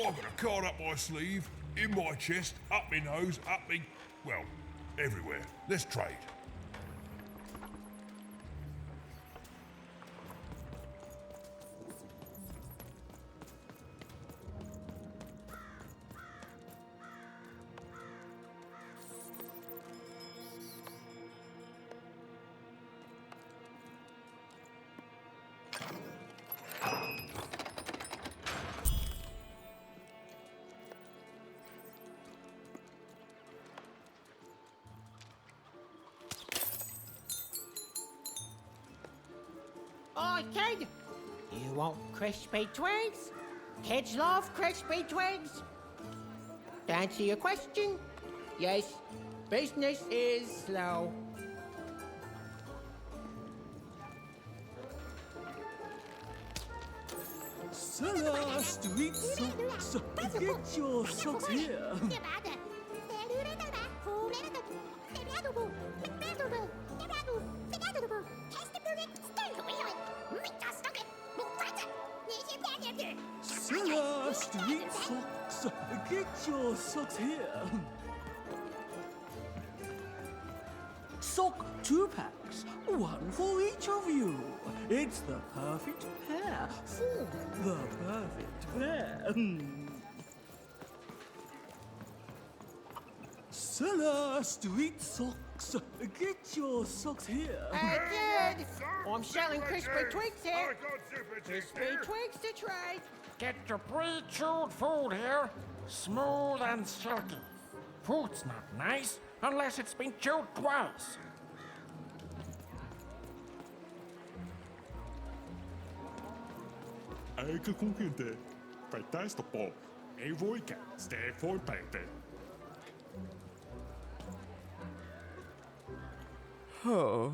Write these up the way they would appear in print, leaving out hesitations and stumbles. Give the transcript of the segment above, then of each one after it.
I've got a card up my sleeve, in my chest, up my nose, up me... well, everywhere. Let's trade. Oi, kid! You want crispy twigs? Kids love crispy twigs. To answer your question, yes, business is slow. Sarah, street socks. Get your socks here. Sarah, street socks. Get your socks here. Sock 2-packs, one for each of you. It's the perfect pair for the perfect pair. Sarah, street socks. Get your socks here. Hey, kid! I'm selling crispy twigs here. Crispy twigs to trade. Get your pre-chewed food here, smooth and silky. Food's not nice unless it's been chewed twice. Ecco con gente. Fai testo po. E voi che stai fortete. Oh.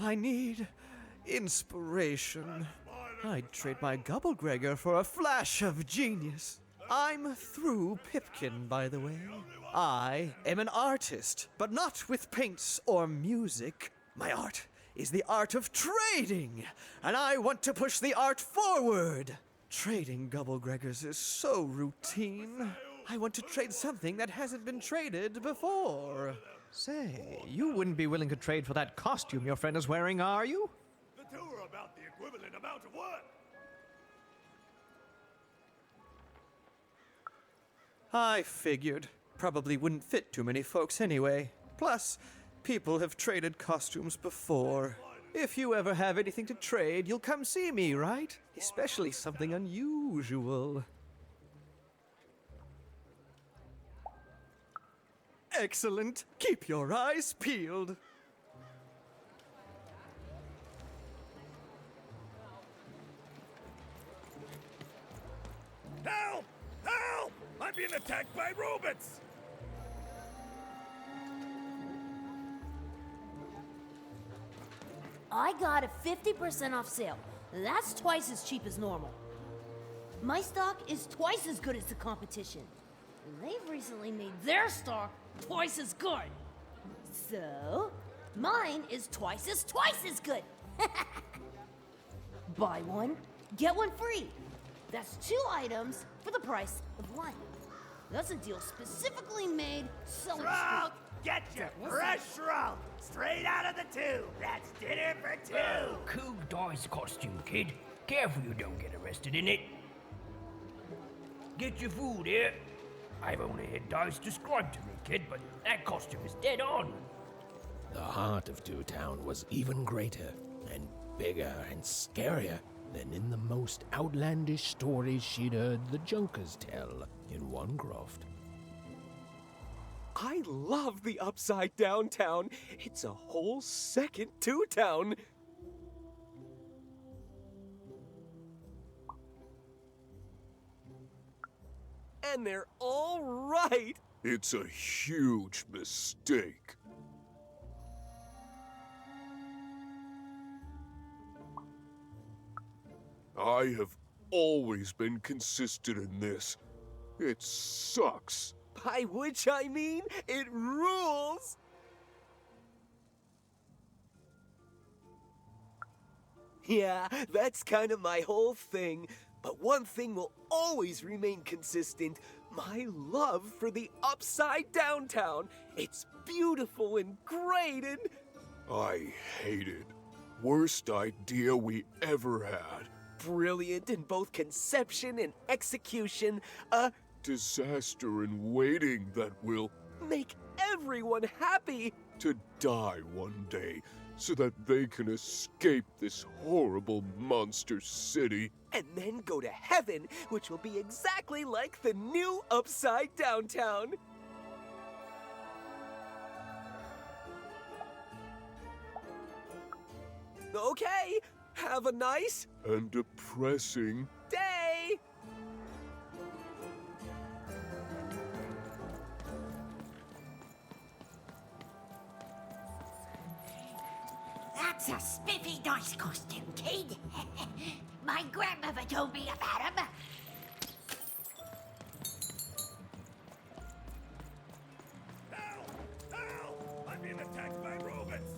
I need inspiration. I'd trade my Gubblegregor for a flash of genius. I'm through Pipkin, by the way. I am an artist, but not with paints or music. My art is the art of trading, and I want to push the art forward. Trading Gubblegregors is so routine. I want to trade something that hasn't been traded before. Say, you wouldn't be willing to trade for that costume your friend is wearing, are you? The two are about the equivalent amount of what? I figured. Probably wouldn't fit too many folks anyway. Plus, people have traded costumes before. If you ever have anything to trade, you'll come see me, right? Especially something unusual. Excellent. Keep your eyes peeled. Help! Help! I'm being attacked by robots! I got a 50% off sale. That's twice as cheap as normal. My stock is twice as good as the competition. And they've recently made their stock twice as good. So, mine is twice as good. Buy one, get one free. That's 2 items for the price of 1. That's a deal specifically made so Trout! Get your fresh trout! Straight out of the tube! That's dinner for 2! Cool dice costume, kid. Careful you don't get arrested in it. Get your food here. I've only had dice described to me, kid, but that costume is dead on. The heart of Two Town was even greater, and bigger and scarier than in the most outlandish stories she'd heard the Junkers tell in Onecroft. I love the upside down town. It's a whole second Two Town. And they're all right. It's a huge mistake. I have always been consistent in this. It sucks. By which I mean, it rules! Yeah, that's kind of my whole thing. But one thing will always remain consistent. My love for the upside downtown. It's beautiful and great and... I hate it. Worst idea we ever had. brilliant in both conception and execution. A disaster in waiting that will make everyone happy. To die one day so that they can escape this horrible monster city. And then go to heaven, which will be exactly like the new upside downtown. Okay, have a nice and depressing day. That's a spiffy nice costume, kid. My grandmother told me about him. Help! I'm being attacked by robots!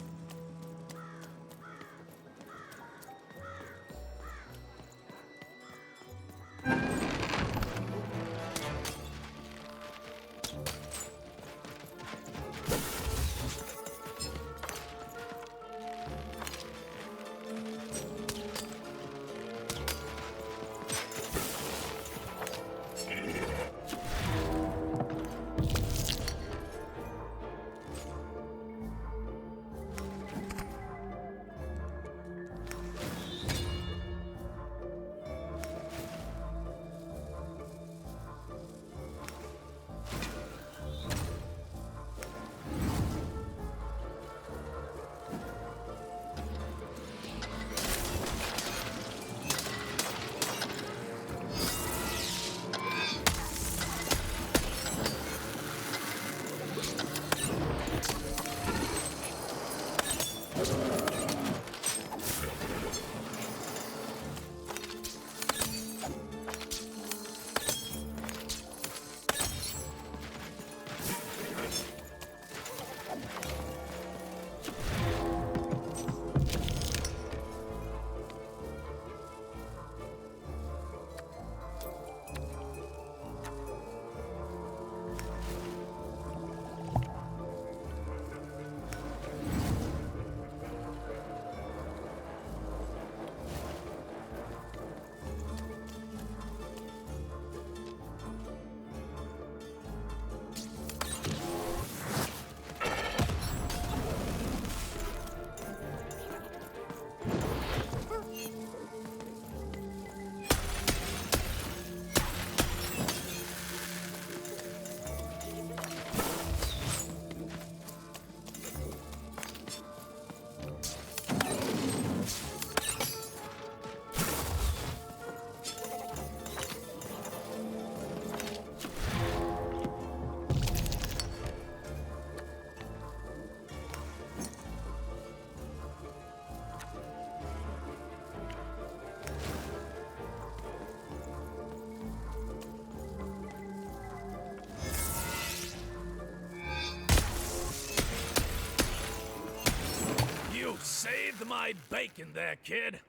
You saved my bacon there, kid.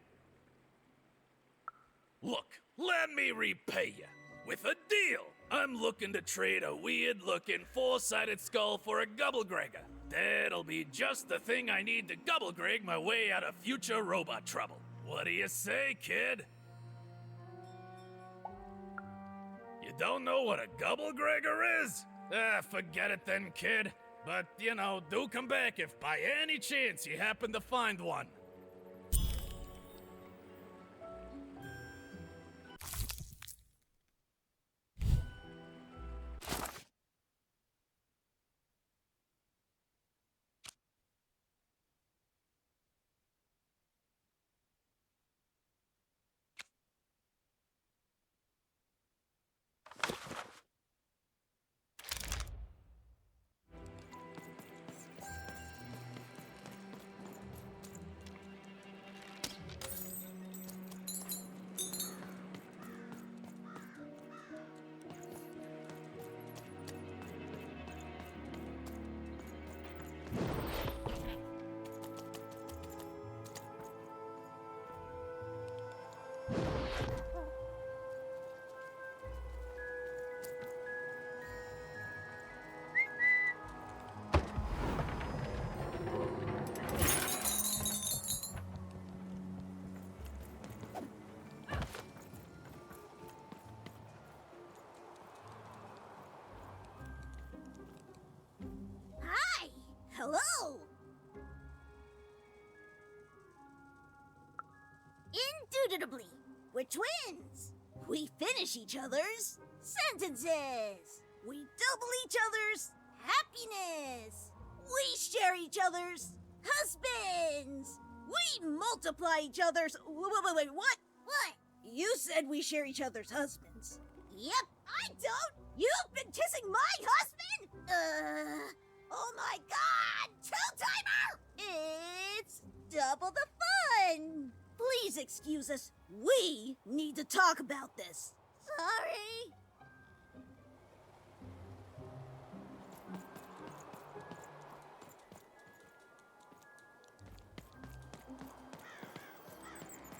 Look, let me repay you with a deal. I'm looking to trade a weird-looking four-sided skull for a Gubblegregger. That'll be just the thing I need to Gubblegreg my way out of future robot trouble. What do you say, kid? You don't know what a Gubblegregger is? Forget it then, kid. But, you know, do come back if by any chance you happen to find one. Indubitably. We're twins. We finish each other's sentences. We double each other's happiness. We share each other's husbands. We multiply each other's... Wait, what? What? You said we share each other's husbands. Yep, I don't. You've been kissing my husband? Oh my god! Two-timer! It's double the fun! Please excuse us. We need to talk about this. Sorry.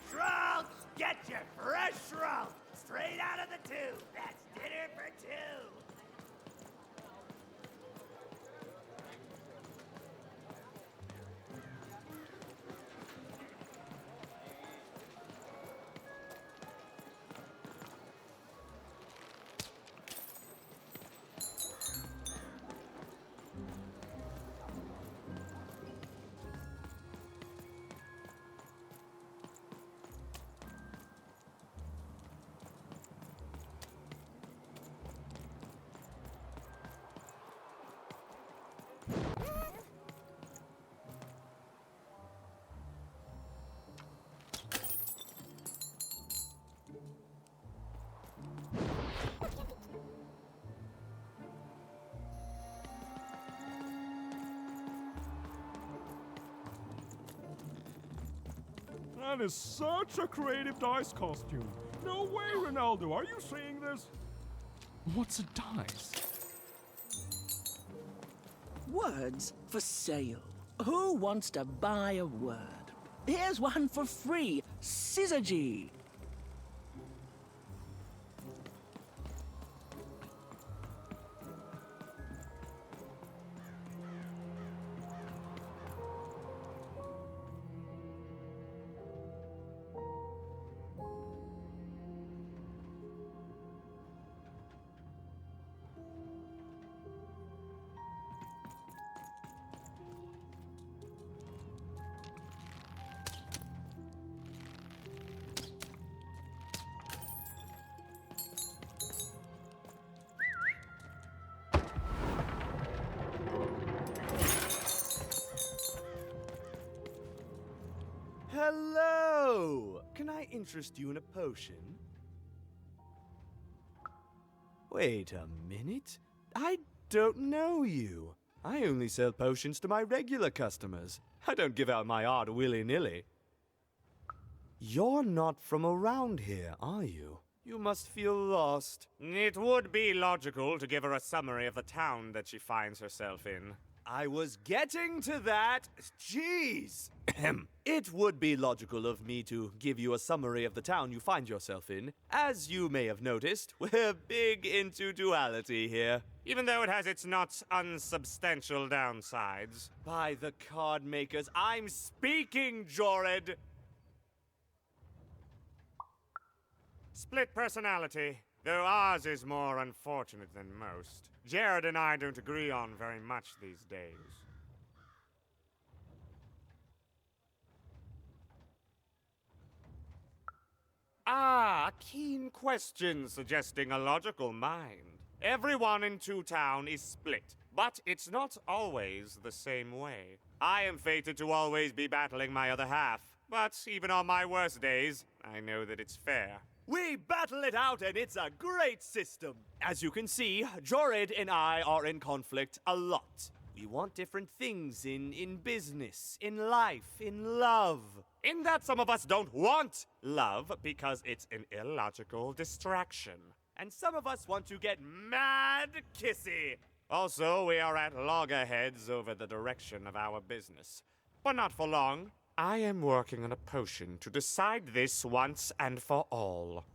Shrouds! Get your fresh shrouds! Straight out of the tube! That's dinner for two! That is such a creative dice costume. No way, Ronaldo. Are you seeing this? What's a dice? Words for sale. Who wants to buy a word? Here's one for free. Syzygy. Hello! Can I interest you in a potion? Wait a minute. I don't know you. I only sell potions to my regular customers. I don't give out my art willy-nilly. You're not from around here, are you? You must feel lost. It would be logical to give her a summary of the town that she finds herself in. I was getting to that. Jeez! It would be logical of me to give you a summary of the town you find yourself in. As you may have noticed, we're big into duality here. Even though it has its not unsubstantial downsides. By the card makers, I'm speaking, Jorid! Split personality, though ours is more unfortunate than most. Jared and I don't agree on very much these days. Ah, a keen question suggesting a logical mind. Everyone in Two Town is split, but it's not always the same way. I am fated to always be battling my other half, but even on my worst days, I know that it's fair. We battle it out, and it's a great system. As you can see, Jorid and I are in conflict a lot. We want different things in business, in life, in love. In that some of us don't want love because it's an illogical distraction. And some of us want to get mad kissy. Also, we are at loggerheads over the direction of our business. But not for long. I am working on a potion to decide this once and for all.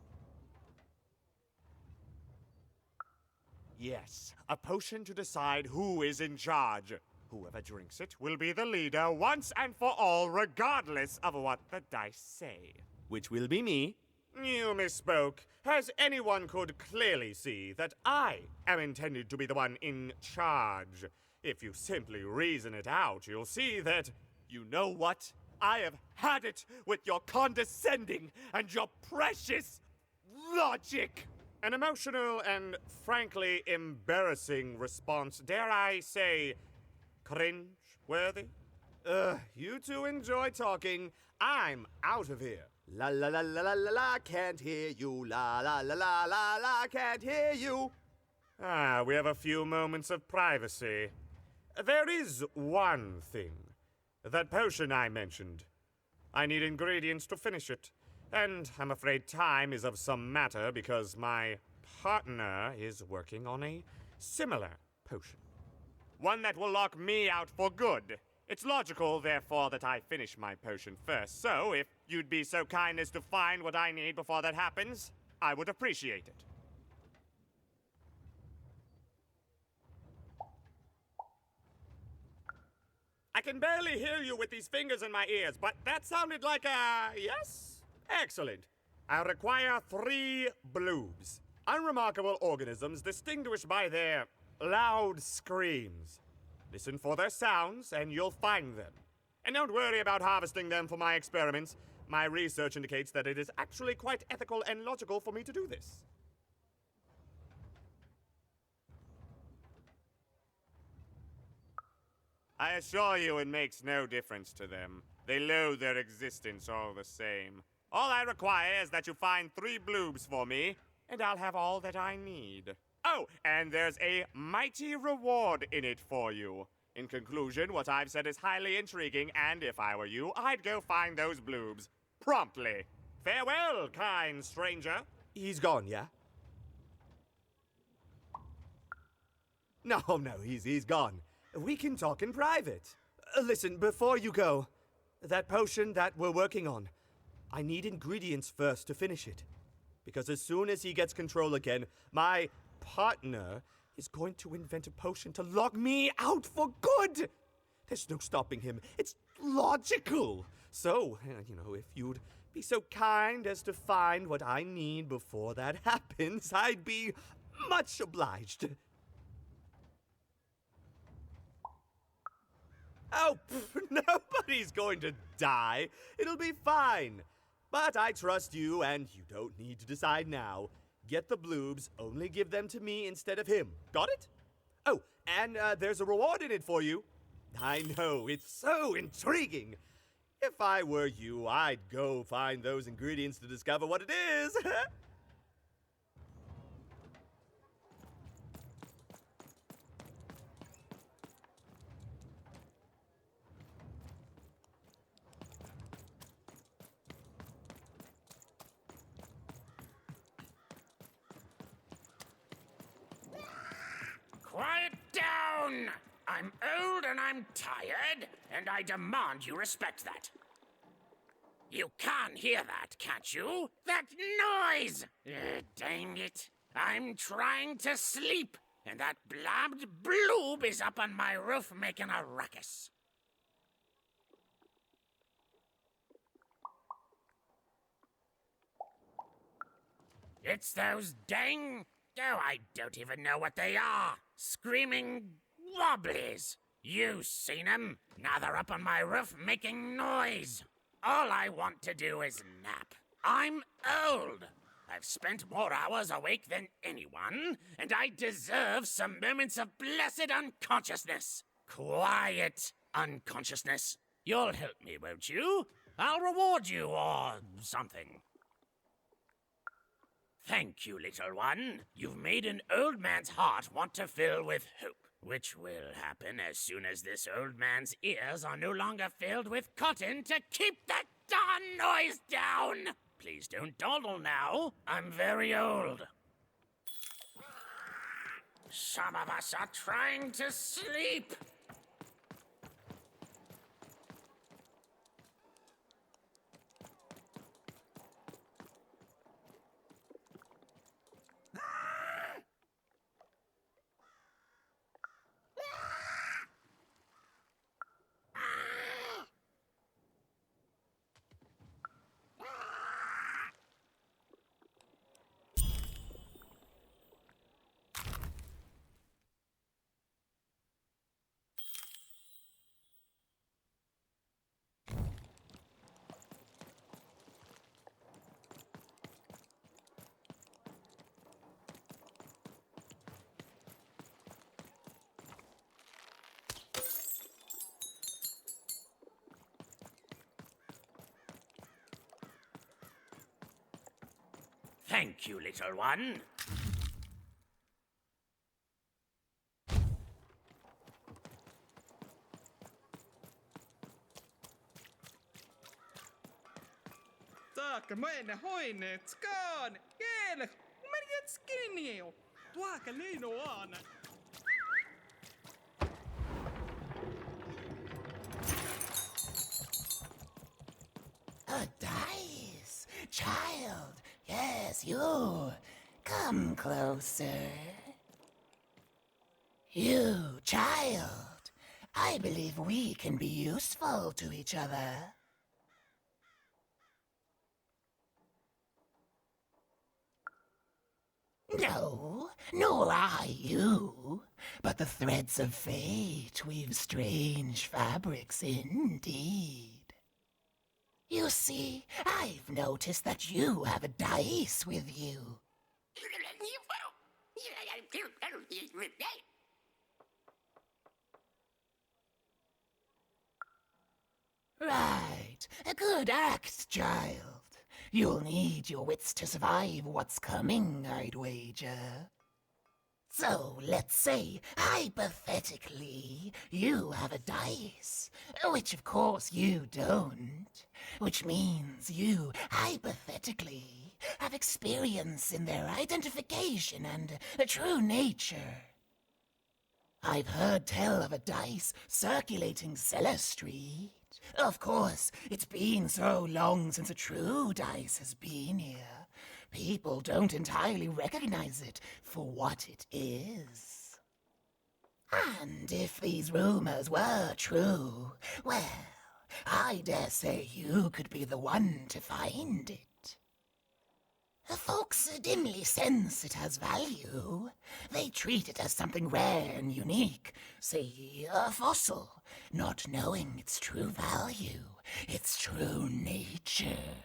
Yes, a potion to decide who is in charge. Whoever drinks it will be the leader once and for all, regardless of what the dice say. Which will be me. You misspoke, as anyone could clearly see that I am intended to be the one in charge. If you simply reason it out, you'll see that... You know what? I have had it with your condescending and your precious logic. An emotional and frankly embarrassing response, dare I say, cringe-worthy? You two enjoy talking. I'm out of here. La la la la la la la, can't hear you. La la la la la la, can't hear you. Ah, we have a few moments of privacy. There is one thing. That potion I mentioned. I need ingredients to finish it. And I'm afraid time is of some matter because my partner is working on a similar potion. One that will lock me out for good. It's logical, therefore, that I finish my potion first. So, if you'd be so kind as to find what I need before that happens, I would appreciate it. I can barely hear you with these fingers in my ears, but that sounded like a yes? Excellent. I require 3 bloobs. Unremarkable organisms distinguished by their loud screams. Listen for their sounds, and you'll find them. And don't worry about harvesting them for my experiments. My research indicates that it is actually quite ethical and logical for me to do this. I assure you it makes no difference to them. They loathe their existence all the same. All I require is that you find 3 bloobs for me, and I'll have all that I need. Oh, and there's a mighty reward in it for you. In conclusion, what I've said is highly intriguing, and if I were you, I'd go find those bloobs. Promptly. Farewell, kind stranger. He's gone, yeah? No, he's gone. We can talk in private. Listen, before you go, that potion that we're working on, I need ingredients first to finish it. Because as soon as he gets control again, my partner is going to invent a potion to lock me out for good. There's no stopping him. It's logical. So, if you'd be so kind as to find what I need before that happens, I'd be much obliged. Oh, nobody's going to die. It'll be fine. But I trust you, and you don't need to decide now. Get the bloobs, only give them to me instead of him. Got it? Oh, and there's a reward in it for you. I know, it's so intriguing. If I were you, I'd go find those ingredients to discover what it is. Quiet down! I'm old and I'm tired, and I demand you respect that. You can hear that, can't you? That noise! Dang it. I'm trying to sleep, and that blabbed bloob is up on my roof making a ruckus. It's those dang... Oh, I don't even know what they are. Screaming wobblies. You seen them? Now they're up on my roof making noise. All I want to do is nap. I'm old. I've spent more hours awake than anyone, and I deserve some moments of blessed unconsciousness. Quiet unconsciousness. You'll help me, won't you? I'll reward you or something. Thank you, little one. You've made an old man's heart want to fill with hope, which will happen as soon as this old man's ears are no longer filled with cotton to keep that darn noise down. Please don't dawdle now. I'm very old. Some of us are trying to sleep. Thank you, little one. Taakka mene hoineet skaan. Kiele. Mene skinniu. Tuaka liino aana. A dice! Child! Yes, you! Come closer. You, child! I believe we can be useful to each other. No, nor I you. But the threads of fate weave strange fabrics indeed. You see, I've noticed that you have a dice with you. Right, a good act, child. You'll need your wits to survive what's coming, I'd wager. So, let's say, hypothetically, you have a dice, which of course you don't, which means you, hypothetically, have experience in their identification and true nature. I've heard tell of a dice circulating Cellar Street. Of course, it's been so long since a true dice has been here. People don't entirely recognize it for what it is. And if these rumors were true, well, I dare say you could be the one to find it. Folks dimly sense it has value. They treat it as something rare and unique, say a fossil, not knowing its true value, its true nature.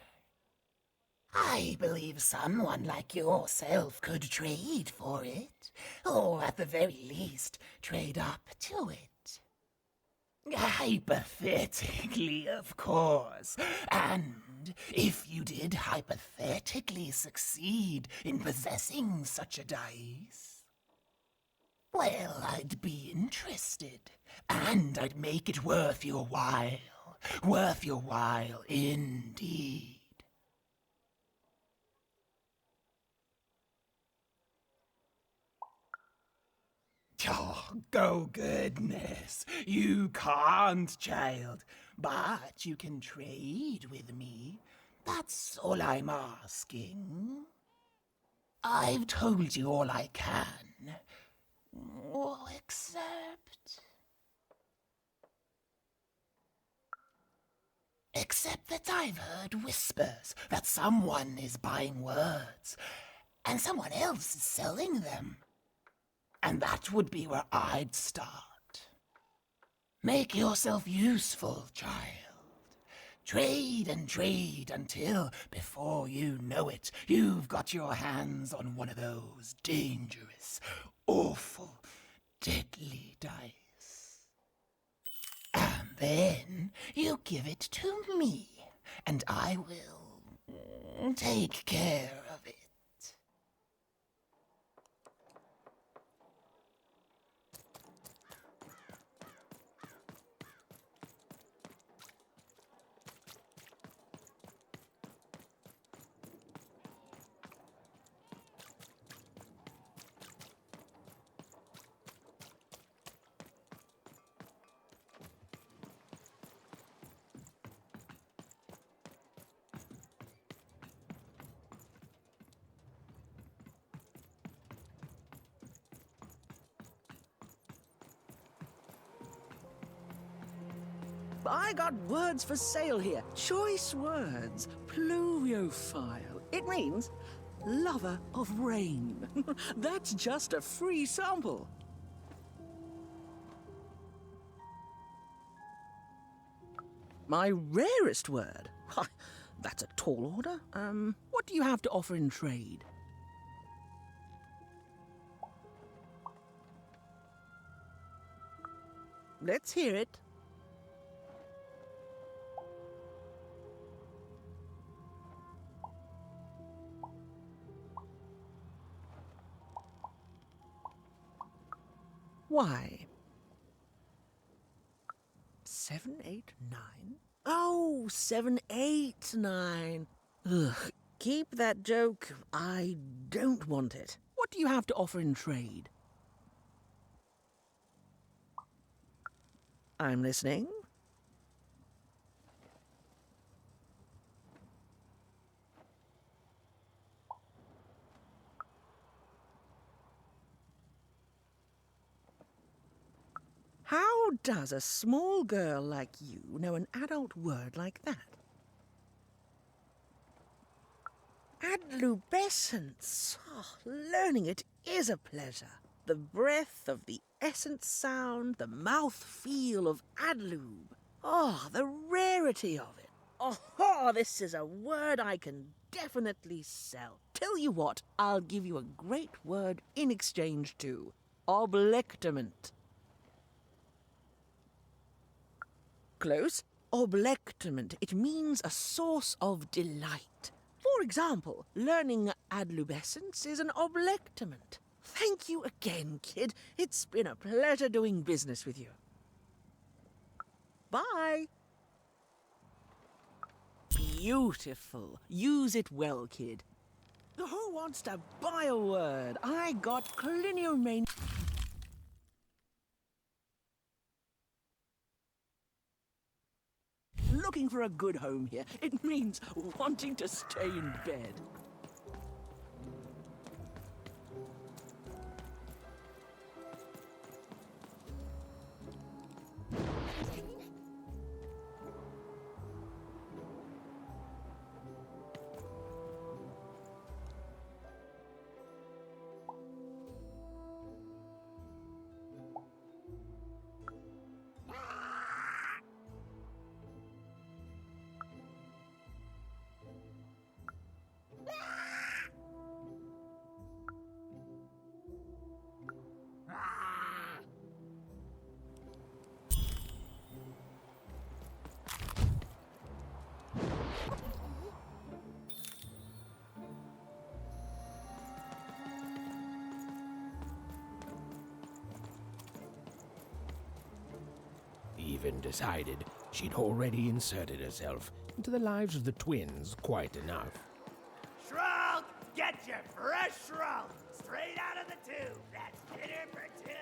I believe someone like yourself could trade for it, or at the very least, trade up to it. Hypothetically, of course. And if you did hypothetically succeed in possessing such a dice, well, I'd be interested, and I'd make it worth your while. Worth your while indeed. Oh, go goodness. You can't, child. But you can trade with me. That's all I'm asking. I've told you all I can. Oh, Except that I've heard whispers that someone is buying words, and someone else is selling them. And that would be where I'd start. Make yourself useful, child. Trade and trade until, before you know it, you've got your hands on one of those dangerous, awful, deadly dice. And then you give it to me, and I will take care of it. I got words for sale here. Choice words. Pluviophile. It means lover of rain. That's just a free sample. My rarest word? That's a tall order. What do you have to offer in trade? Let's hear it. Why? 7, 8, 9? Oh, 7, 8, 9. Ugh, keep that joke. I don't want it. What do you have to offer in trade? I'm listening. How does a small girl like you know an adult word like that? Adlubescence. Oh, learning it is a pleasure. The breath of the essence sound, the mouth feel of adlube. Oh, the rarity of it. Oh, this is a word I can definitely sell. Tell you what, I'll give you a great word in exchange too. Oblectament. Close. Oblectament. It means a source of delight. For example, learning adlubescence is an oblectament. Thank you again, kid. It's been a pleasure doing business with you. Bye. Beautiful. Use it well, kid. Who wants to buy a word? I got cliniomania. Looking for a good home here. It means wanting to stay in bed. Even decided she'd already inserted herself into the lives of the twins quite enough. Shroud! Get your fresh shroud! Straight out of the tube! That's dinner for two!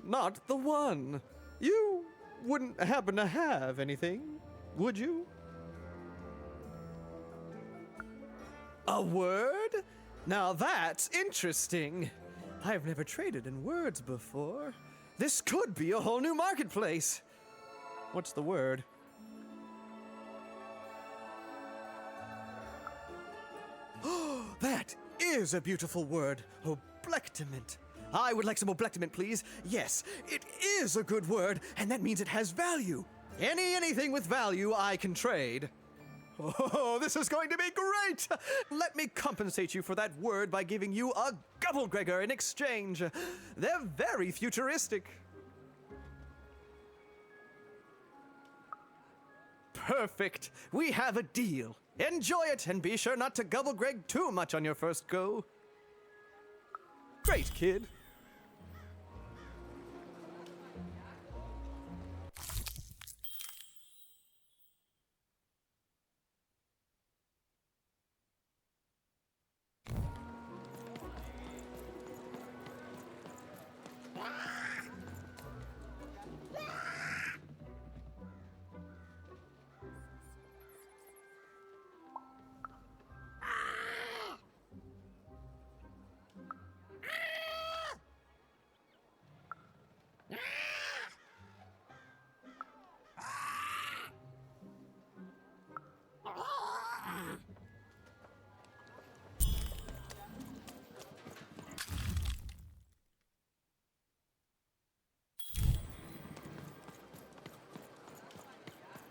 Not the one. You wouldn't happen to have anything, would you? A word? Now that's interesting. I've never traded in words before. This could be a whole new marketplace. What's the word? Oh, that is a beautiful word. Oblectament. I would like some oblectament, please. Yes, it is a good word, and that means it has value. Anything with value I can trade. Oh, this is going to be great! Let me compensate you for that word by giving you a Gubblegregor in exchange. They're very futuristic. Perfect. We have a deal. Enjoy it, and be sure not to Gubblegreg too much on your first go. Great, kid.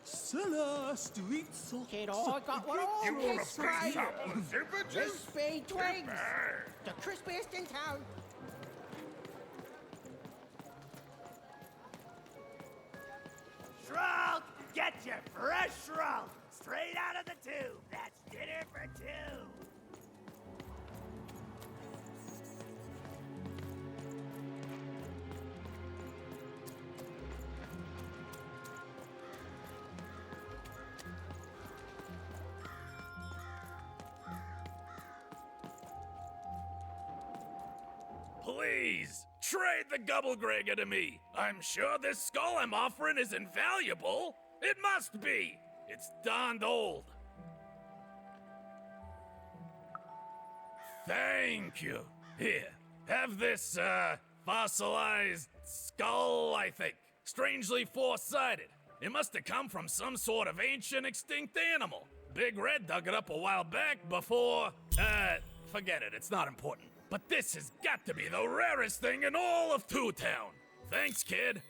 Cellar street socks. Kid, I got one all You want this a piece right. of zipper juice? Crispy twigs. The crispiest in town. fresh roll, straight out of the tube. That's dinner for two. Please, trade the Gubblegregger to me. I'm sure this skull I'm offering is invaluable. It must be. It's darned old. Thank you. Here, have this, fossilized skull, I think. Strangely four-sided. It must have come from some sort of ancient extinct animal. Big Red dug it up a while back before, forget it, it's not important. But this has got to be the rarest thing in all of Two Town. Thanks, kid.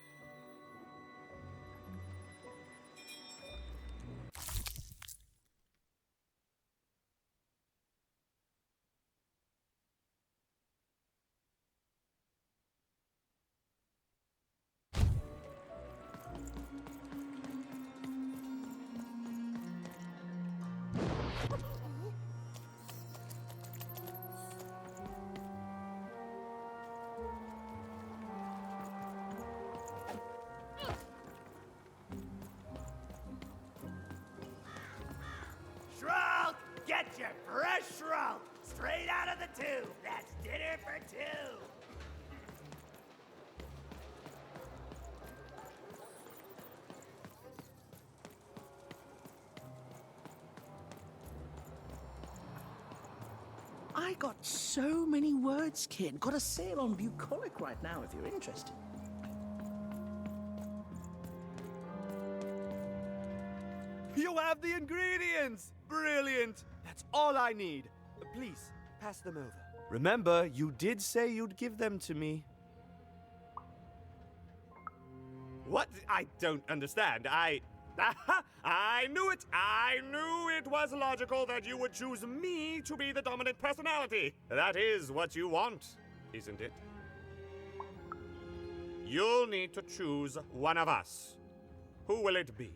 Shroud, get your fresh roll, straight out of the tube. That's dinner for two. I got so many words, kid. Got a sale on bucolic right now if you're interested. You have the ingredients! Brilliant! That's all I need. Please, pass them over. Remember, you did say you'd give them to me. What? I don't understand. I knew it! I knew it was logical that you would choose me to be the dominant personality. That is what you want, isn't it? You'll need to choose one of us. Who will it be?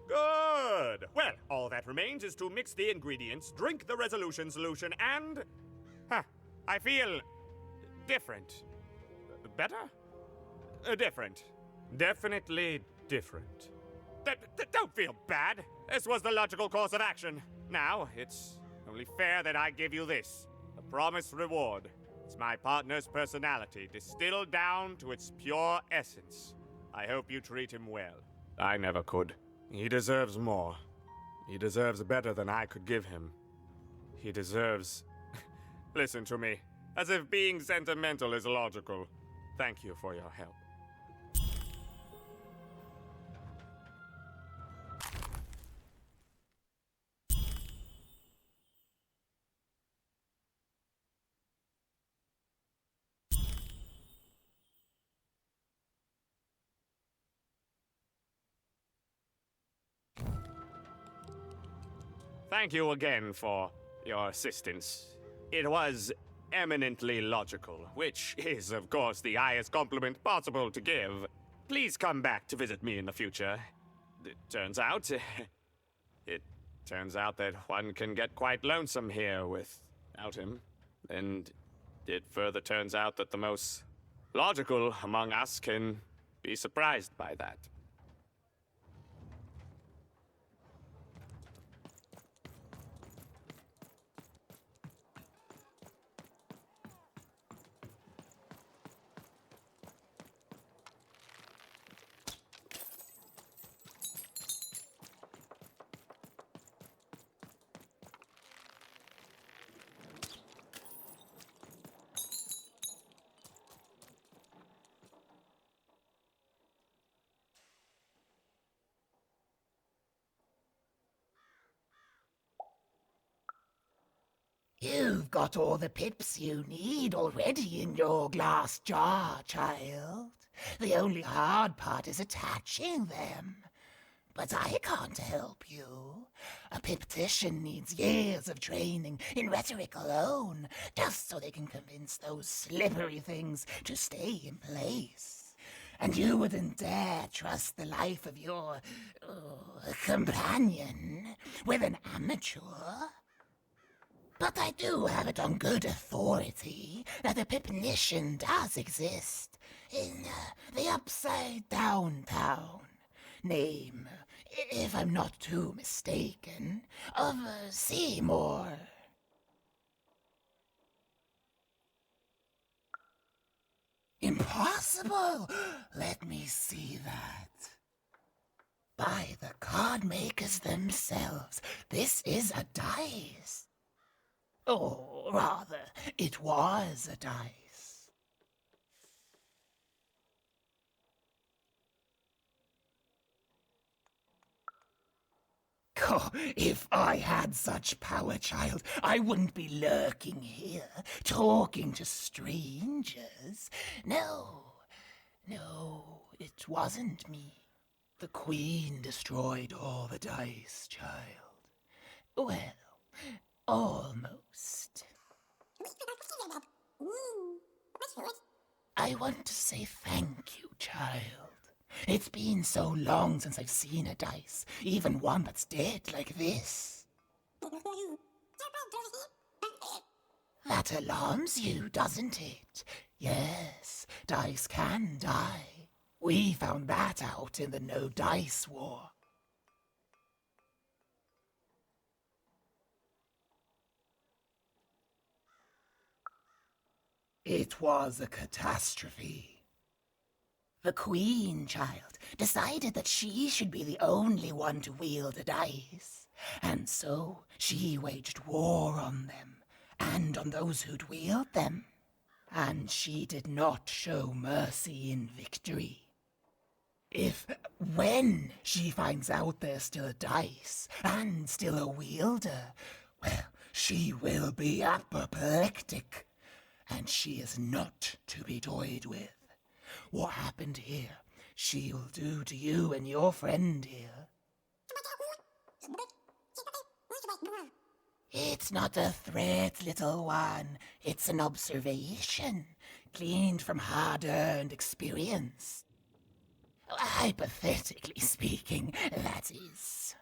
Good! Well, all that remains is to mix the ingredients, drink the resolution solution, and... I feel... different. Better? Different. Definitely different. Don't feel bad. This was the logical course of action. Now, it's only fair that I give you this. A promised reward. It's my partner's personality, distilled down to its pure essence. I hope you treat him well. I never could. He deserves more. He deserves better than I could give him. He deserves... Listen to me. As if being sentimental is logical. Thank you for your help. Thank you again for your assistance. It was eminently logical, which is, of course, the highest compliment possible to give. Please come back to visit me in the future. It turns out that one can get quite lonesome here without him. And it further turns out that the most logical among us can be surprised by that. You've got all the pips you need already in your glass jar, child. The only hard part is attaching them. But I can't help you. A piptician needs years of training in rhetoric alone, just so they can convince those slippery things to stay in place. And you wouldn't dare trust the life of your companion with an amateur? But I do have it on good authority that a pipnician does exist in the upside down town. Name, if I'm not too mistaken, of Seymour. Impossible! Let me see that. By the card makers themselves, this is a dice. Or rather, it was a dice. Oh, if I had such power, child, I wouldn't be lurking here, talking to strangers. No, it wasn't me. The Queen destroyed all the dice, child. Well, almost. I want to say thank you, child. It's been so long since I've seen a dice, even one that's dead like this. That alarms you, doesn't it? Yes, dice can die. We found that out in the No Dice War. It was a catastrophe. The Queen, child, decided that she should be the only one to wield a dice, and so she waged war on them, and on those who'd wield them. And she did not show mercy in victory. When she finds out there's still a dice, and still a wielder, well, she will be apoplectic, and she is not to be toyed with. What happened here, she'll do to you and your friend here. It's not a threat, little one. It's an observation, gleaned from hard-earned experience. Hypothetically speaking, that is.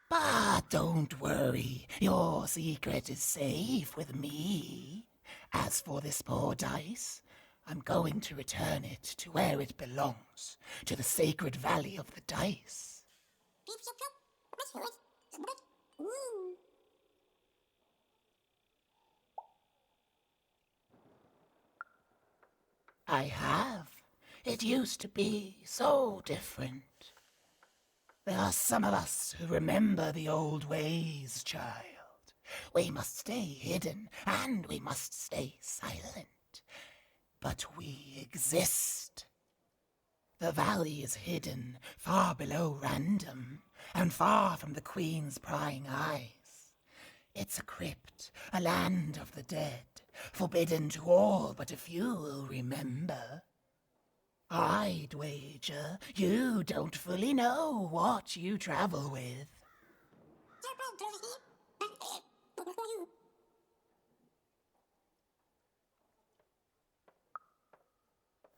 But don't worry, your secret is safe with me. As for this poor dice, I'm going to return it to where it belongs, to the sacred valley of the dice. I have. It used to be so different. There are some of us who remember the old ways, child. We must stay hidden, and we must stay silent. But we exist. The valley is hidden far below random, and far from the Queen's prying eyes. It's a crypt, a land of the dead, forbidden to all but a few who remember. I'd wager you don't fully know what you travel with.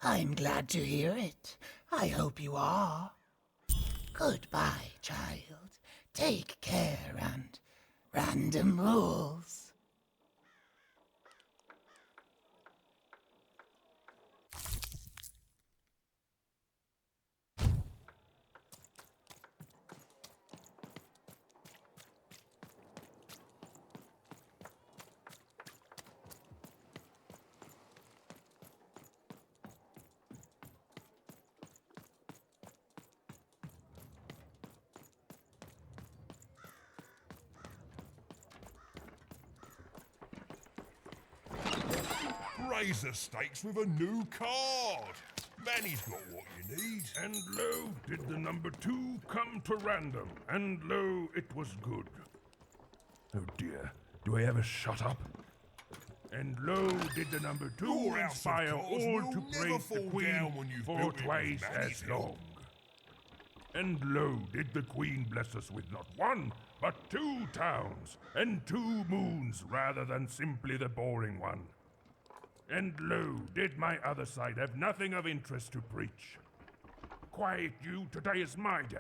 I'm glad to hear it. I hope you are. Goodbye, child. Take care and random rules. Raise the stakes with a new card. Manny's got what you need. And lo, did the number 2 come to random, and lo, it was good. Oh dear, do I ever shut up? And lo, did the number 2 Your house of inspire cards all will to never praise the fall Queen down when you've for built it with twice Manny's as long. help. And lo, did the queen bless us with not one, but 2 towns, and 2 moons rather than simply the boring one. And lo, did my other side have nothing of interest to preach. Quiet you, today is my day.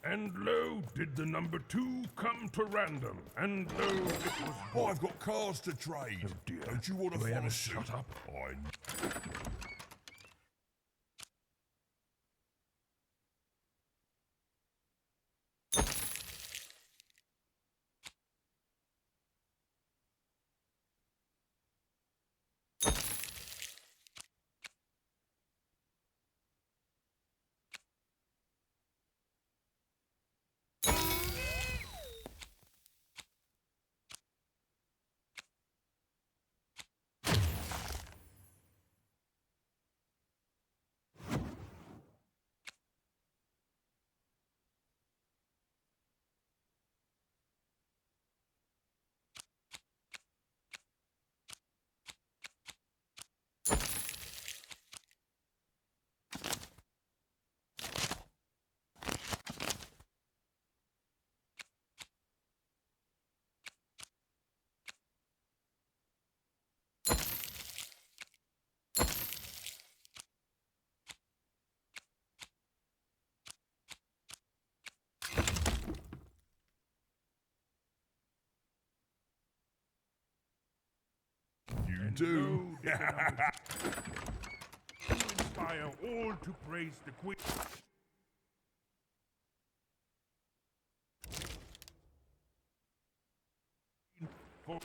And lo, did the number 2 come to random, and lo, it was good. I've got cars to trade. Oh dear. Don't you want to Do I follow ever suit? shut up? You do. Inspire all to praise the queen. For